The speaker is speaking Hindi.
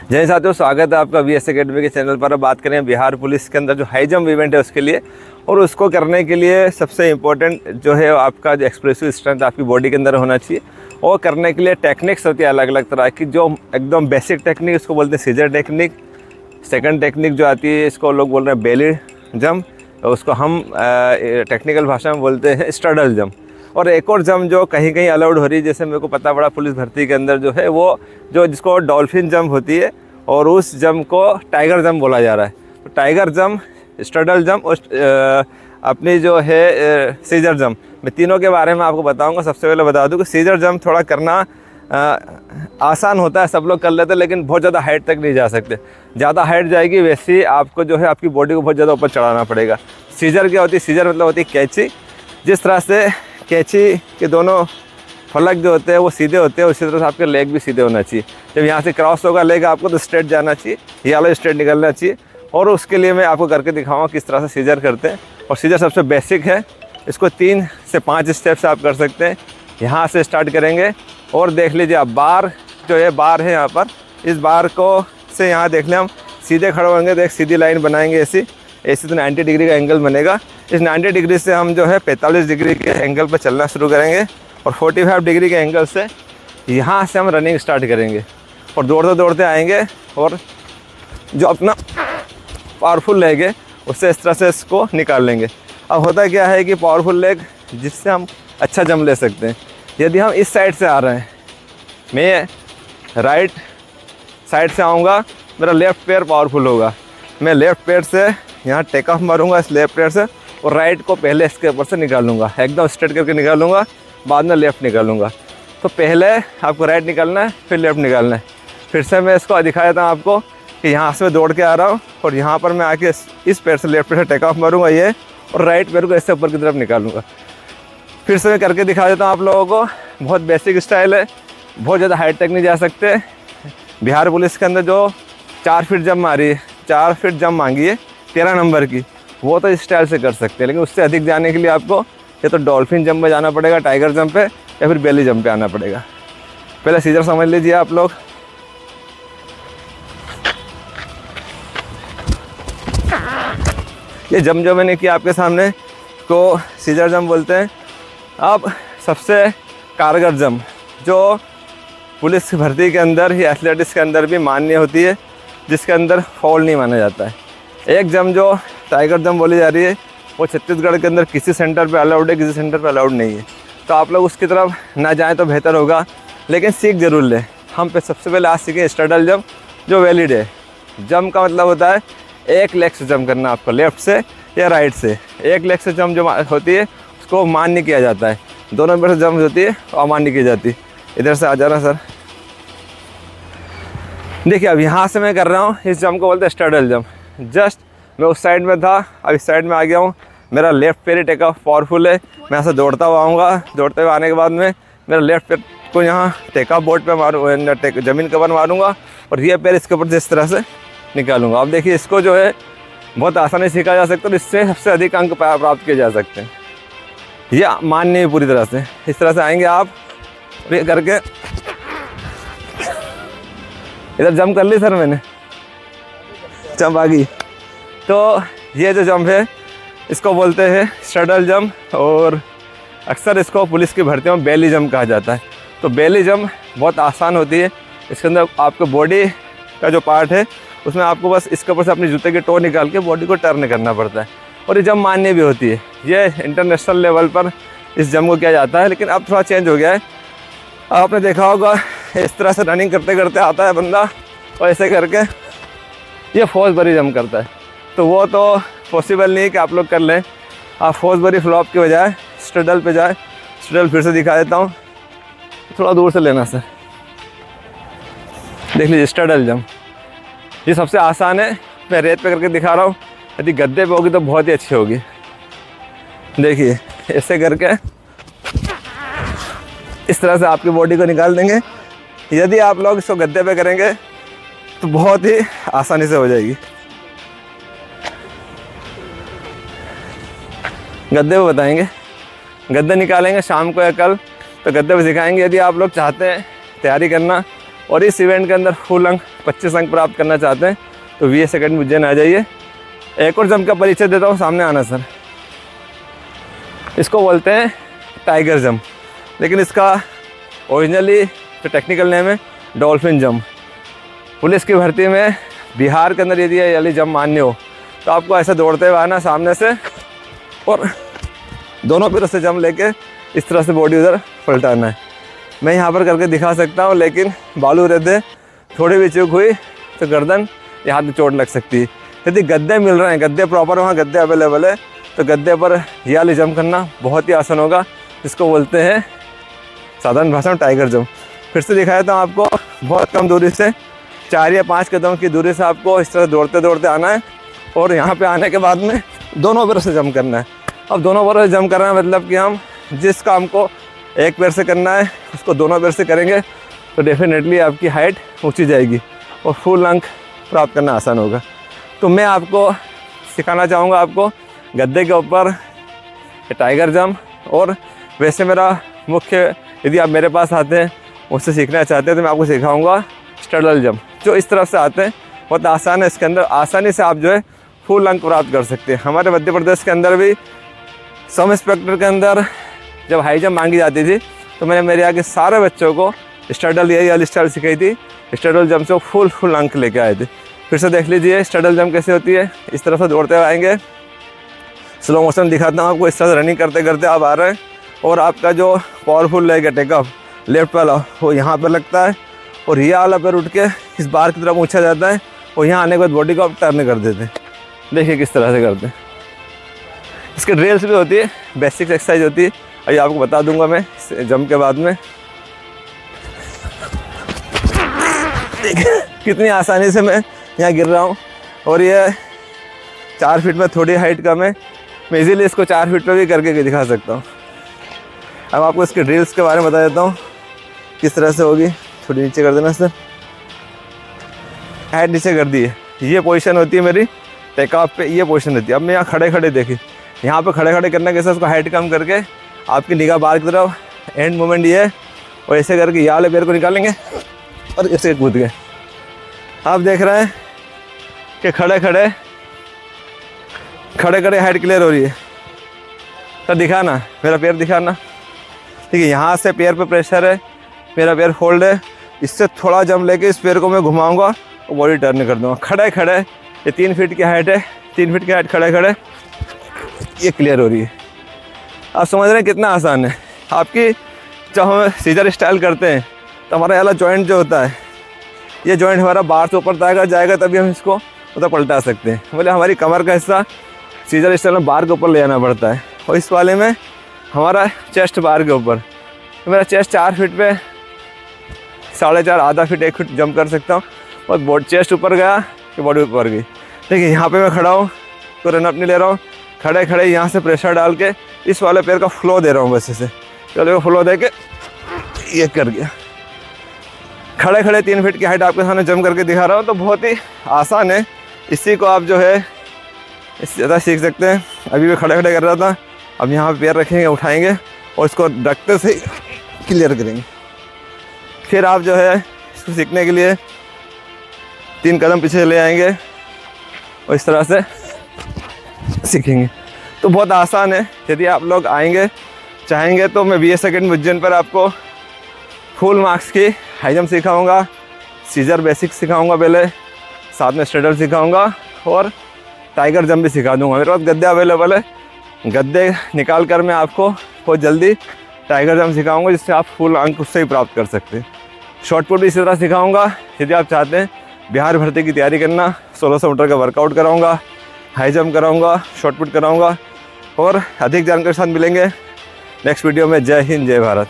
जय साथियों, स्वागत है आपका वीएस एकेडमी के चैनल पर। अब बात करें बिहार पुलिस के अंदर जो हाई जंप इवेंट है उसके लिए, और उसको करने के लिए सबसे इम्पोर्टेंट जो है आपका जो एक्सप्रेसिव स्ट्रेंथ आपकी बॉडी के अंदर होना चाहिए। और करने के लिए टेक्निक्स होती है अलग अलग तरह की। जो एकदम बेसिक टेक्निक इसको बोलते हैं सीजर टेक्निक। सेकंड टेक्निक जो आती है इसको लोग बोल रहे हैं बेली जंप, उसको हम टेक्निकल भाषा में बोलते हैं स्ट्रडल जंप। और एक और जंप जो कहीं कहीं अलाउड हो रही है, जैसे मेरे को पता पड़ा पुलिस भर्ती के अंदर जो है वो जो जिसको डॉल्फिन जंप होती है, और उस जंप को टाइगर जंप बोला जा रहा है। तो टाइगर जंप, स्ट्रडल जंप और अपनी जो है सीजर जंप, मैं तीनों के बारे में आपको बताऊंगा। सबसे पहले बता दूं कि सीजर जंप थोड़ा करना आसान होता है, सब लोग कर लेते हैं, लेकिन बहुत ज़्यादा हाइट तक नहीं जा सकते। ज़्यादा हाइट जाएगी वैसे ही आपको जो है आपकी बॉडी को बहुत ज़्यादा ऊपर चढ़ाना पड़ेगा। सीजर क्या होती है? सीजर मतलब होती है कैंची। जिस तरह से कैंची के दोनों फलक जो होते हैं वो सीधे होते हैं, उसी तरह से आपके लेग भी सीधे होना चाहिए। जब यहाँ से क्रॉस होगा लेग आपको तो स्ट्रेट जाना चाहिए, ये वाला स्ट्रेट निकलना चाहिए। और उसके लिए मैं आपको करके दिखाऊंगा किस तरह से सीजर करते हैं। और सीजर सबसे बेसिक है, इसको 3 से 5 स्टेप से आप कर सकते हैं। यहाँ से स्टार्ट करेंगे और देख लीजिए आप बार जो है, बार है यहाँ पर, इस बार को से यहाँ देख लें हम सीधे खड़े होंगे तो एक सीधी लाइन बनाएंगे ऐसी तो 90 डिग्री का एंगल बनेगा। इस 90 डिग्री से हम जो है 45 डिग्री के एंगल पर चलना शुरू करेंगे, और 45 डिग्री के एंगल से यहाँ से हम रनिंग स्टार्ट करेंगे और दौड़ते दौड़ते आएंगे। और जो अपना पावरफुल लेग है उससे इस तरह से इसको निकाल लेंगे। अब होता क्या है कि पावरफुल लेग जिससे हम अच्छा जंप ले सकते हैं। यदि हम इस साइड से आ रहे हैं, मैं राइट साइड से आऊँगा, मेरा लेफ़्ट पैर पावरफुल होगा, मैं लेफ़्ट पैर से यहाँ टेक ऑफ मारूंगा इस लेफ़्ट पैर से, और राइट को पहले इसके ऊपर से निकालूंगा, एकदम स्ट्रेट करके निकालूंगा, बाद में लेफ़्ट निकालूंगा। तो पहले आपको राइट निकालना है, फिर लेफ़्ट निकालना है। फिर से मैं इसको दिखा देता हूँ आपको कि यहाँ से मैं दौड़ के आ रहा हूँ और यहाँ पर मैं आके इस पैर से लेफ़्ट पैर से टेक ऑफ मारूंगा ये, और राइट पैर को इससे ऊपर की तरफ निकालूंगा। फिर से मैं करके दिखा देता हूँ आप लोगों को। बहुत बेसिक स्टाइल है, बहुत ज़्यादा हाइट तक नहीं जा सकते। बिहार पुलिस के अंदर जो 4 फीट जंप मारी है, 4 फीट जंप मांगी है 13 नंबर की, वो तो इस स्टाइल से कर सकते हैं। लेकिन उससे अधिक जाने के लिए आपको या तो डॉल्फिन जंप में जाना पड़ेगा, टाइगर जंप पे, या फिर बेली जंप पे आना पड़ेगा। पहले सीजर समझ लीजिए आप लोग। ये जंप जो मैंने किया आपके सामने को सीजर जंप बोलते हैं। अब सबसे कारगर जंप जो पुलिस भर्ती के अंदर या एथलेटिक्स के अंदर भी मान्य होती है, जिसके अंदर फॉल नहीं माना जाता है। एक जंप जो टाइगर जंप बोली जा रही है वो छत्तीसगढ़ के अंदर किसी सेंटर पे अलाउड है, किसी सेंटर पे अलाउड नहीं है। तो आप लोग उसकी तरफ ना जाएं तो बेहतर होगा, लेकिन सीख ज़रूर लें। हम पे सबसे पहले आज सीखें स्ट्रडल जंप, जो वैलिड है। जंप का मतलब होता है एक लेग से जंप करना, आपको लेफ़्ट से या राइट से। एक लेग से जंप जो होती है उसको मान्य किया जाता है, दोनों पैर से जंप होती है और अमान्य की जाती है। इधर से आ जाना सर। देखिए अब यहाँ से मैं कर रहा हूँ, इस जंप को बोलते हैं स्ट्रडल जंप। जस्ट मैं उस साइड में था, अब इस साइड में आ गया हूँ। मेरा लेफ़्ट पैर ही टेक ऑफ पावरफुल है, मैं ऐसे दौड़ता हुआ आऊँगा। दौड़ते हुए आने के बाद में मेरा लेफ़्ट पैर को यहाँ टेक ऑफ बोर्ड पे मारूँ, ज़मीन के ऊपर मारूँगा, और ये पैर इसके ऊपर जिस तरह से निकालूंगा। अब देखिए इसको जो है बहुत आसानी से सीखा जा सकता है, और इससे सबसे अधिक अंक प्राप्त किए जा सकते हैं। ये मान्य है पूरी तरह से। इस तरह से आएंगे आप, ये करके इधर जंप कर ली सर मैंने, जंप आ गई। तो ये जो जंप है इसको बोलते हैं स्ट्रडल जंप, और अक्सर इसको पुलिस की भर्तियों में बेली जंप कहा जाता है। तो बेली जंप बहुत आसान होती है। इसके अंदर आपको बॉडी का जो पार्ट है उसमें आपको बस इसके ऊपर से अपने जूते के टो निकाल के बॉडी को टर्न करना पड़ता है, और ये जंप मान्य भी होती है। ये इंटरनेशनल लेवल पर इस जंप को किया जाता है, लेकिन अब थोड़ा चेंज हो गया है। आपने देखा होगा इस तरह से रनिंग करते करते आता है बंदा और ऐसे करके ये फोर्स भरी जंप करता है। तो वो तो पॉसिबल नहीं है कि आप लोग कर लें। आप फोर्स भरी फ्लॉप के बजाय स्ट्रडल पे जाए। स्ट्रडल फिर से दिखा देता हूँ, थोड़ा दूर से लेना सर। देख लीजिए स्ट्रडल जंप, ये सबसे आसान है। मैं रेत पे करके दिखा रहा हूँ, यदि गद्दे पे होगी तो बहुत ही अच्छी होगी। देखिए ऐसे करके इस तरह से आपकी बॉडी को निकाल देंगे। यदि आप लोग इसको गद्दे पे करेंगे तो बहुत ही आसानी से हो जाएगी। गद्दे पे बताएंगे, गद्दे निकालेंगे शाम को या कल, तो गद्दे पे सिखाएंगे। यदि आप लोग चाहते हैं तैयारी करना और इस इवेंट के अंदर फुल अंक 25 अंक प्राप्त करना चाहते हैं तो VS एकेडमी उज्जैन आ जाइए। एक और जंप का परिचय देता हूँ, सामने आना सर। इसको बोलते हैं टाइगर जंप, लेकिन इसका ओरिजिनली जो टेक्निकल नेम है डॉल्फिन जंप। पुलिस की भर्ती में बिहार के अंदर यदि ये वाली जंप मान्य हो तो आपको ऐसे दौड़ते हुए आना सामने से और दोनों पैरों से जंप लेके इस तरह से बॉडी उधर पलटाना है। मैं यहाँ पर करके दिखा सकता हूँ, लेकिन बालू रहते थोड़ी भी चूक हुई तो गर्दन या हाथ में चोट लग सकती है। यदि गद्दे मिल रहे हैं, गद्दे प्रॉपर वहाँ गद्दे अवेलेबल है, तो गद्दे पर ये वाली जंप करना बहुत ही आसान होगा, जिसको बोलते हैं साधारण भाषा में टाइगर जंप। फिर से दिखाया था आपको, बहुत कम दूरी से 4 या 5 कदम की दूरी से आपको इस तरह दौड़ते दौड़ते आना है और यहाँ पे आने के बाद में दोनों पैरों से जंप करना है। अब दोनों पैरों से जंप करना है मतलब कि हम जिस काम को एक पैर से करना है उसको दोनों पैर से करेंगे तो डेफिनेटली आपकी हाइट ऊँची जाएगी और फुल अंक प्राप्त करना आसान होगा। तो मैं आपको सिखाना चाहूँगा आपको गद्दे के ऊपर टाइगर जंप, और वैसे मेरा मुख्य यदि आप मेरे पास आते हैं उससे सीखना चाहते हैं तो मैं आपको सिखाऊंगा स्टडल जंप, जो इस तरफ से आते हैं। बहुत आसान है, इसके अंदर आसानी से आप जो है फुल अंक प्राप्त कर सकते हैं। हमारे मध्य प्रदेश के अंदर भी सब इंस्पेक्टर के अंदर जब हाई जंप मांगी जाती थी तो मैंने मेरे आगे सारे बच्चों को स्टडल यही वाली स्टाइल सिखाई थी। स्टडल जंप से फुल अंक लेके आए थे। फिर से देख लीजिए स्टडल जंप कैसे होती है। इस तरह से दौड़ते हुए आएंगे, स्लो मोशन दिखाता हूँ आपको। इस तरह से रनिंग करते करते आप आ रहे हैं और आपका जो पावरफुल लेग है टेकअप लेफ्ट वाला वो यहाँ पर लगता है और ये वाला पैर उठ के इस बार की तरफ ऊँचा जाता है और यहाँ आने के बाद बॉडी को आप टर्न कर देते हैं। देखिए किस तरह से करते हैं। इसके ड्रिल्स भी होती है, बेसिक एक्सरसाइज होती है, अभी आपको बता दूंगा मैं जंप के बाद में। देखिए कितनी आसानी से मैं यहाँ गिर रहा हूँ और ये 4 फीट में थोड़ी हाइट कम है, मैं इजीली इसको 4 फीट पे भी करके दिखा सकता हूँ। अब आपको इसके ड्रिल्स के बारे में बता देता हूँ किस तरह से होगी। थोड़ी नीचे कर देना सर, हाइट नीचे कर दी है। ये पोजीशन होती है मेरी टेकऑफ पे, ये पोजीशन होती है। अब मैं यहाँ खड़े खड़े देखिए, यहाँ पे खड़े खड़े करना कैसे, उसको हाइट कम करके आपकी निगाह बाहर की तरफ, एंड मोमेंट ये है और ऐसे करके ये वाले पैर को निकालेंगे और ऐसे कूद गए। आप देख रहे हैं कि खड़े खड़े हाइट क्लियर हो रही है। तो दिखाना, मेरा पैर दिखाना। ठीक है, यहाँ से पैर पे प्रेशर है, मेरा पैर होल्ड है, इससे थोड़ा जंप लेके इस पैर को मैं घुमाऊंगा और बॉडी टर्न कर दूँगा। खड़े ये 3 फीट की हाइट है, 3 फीट की हाइट खड़े ये क्लियर हो रही है। आप समझ रहे हैं कितना आसान है। आपकी जब हम सीजर स्टाइल करते हैं तो हमारा वाला जॉइंट जो होता है, ये जॉइंट हमारा बाहर से ऊपर जाएगा तभी हम इसको उधर पलटा सकते हैं। बोले हमारी कमर का हिस्सा सीजर स्टाइल में बार के ऊपर ले आना पड़ता है और इस वाले में हमारा चेस्ट बार के ऊपर। तो मेरा चेस्ट 4 फीट पे 4.5 आधा फीट 1 फीट जंप कर सकता हूँ और बॉडी चेस्ट ऊपर गया कि बॉडी ऊपर गई। देखिए यहाँ पे मैं खड़ा हूँ, तो रनअप नहीं ले रहा हूँ, खड़े यहाँ से प्रेशर डाल के इस वाले पैर का फ्लो दे रहा हूँ बस ऐसे। चलो फ्लो दे के ये कर गया। खड़े 3 फीट की हाइट आपके सामने जंप करके दिखा रहा हूँ, तो बहुत ही आसान है। इसी को आप जो है इससे ज़्यादा सीख सकते हैं। अभी मैं खड़े कर रहा था, अब यहाँ पे पैर रखेंगे, उठाएंगे और इसको रखते से क्लियर करेंगे। फिर आप जो है इसको सीखने के लिए 3 कदम पीछे ले आएंगे और इस तरह से सीखेंगे। तो बहुत आसान है। यदि आप लोग आएंगे चाहेंगे तो मैं VS एकेडमी उज्जैन पर आपको फुल मार्क्स की हाई जंप सिखाऊंगा, सीजर बेसिक सिखाऊंगा, पहले साथ में स्ट्रेडल सिखाऊंगा और टाइगर जंप भी सिखा दूंगा। मेरे पास गद्दे अवेलेबल है, गद्दे निकाल कर मैं आपको बहुत जल्दी टाइगर जंप सिखाऊंगा, जिससे आप फुल अंक उससे ही प्राप्त कर सकते हैं। शॉर्ट पुट भी इसी तरह सिखाऊंगा। यदि आप चाहते हैं बिहार भर्ती की तैयारी करना, 1600 मीटर का वर्कआउट कराऊंगा, हाई जंप कराऊंगा, शॉर्ट पुट कराऊंगा और अधिक जानकारी के साथ मिलेंगे नेक्स्ट वीडियो में। जय हिंद, जय भारत।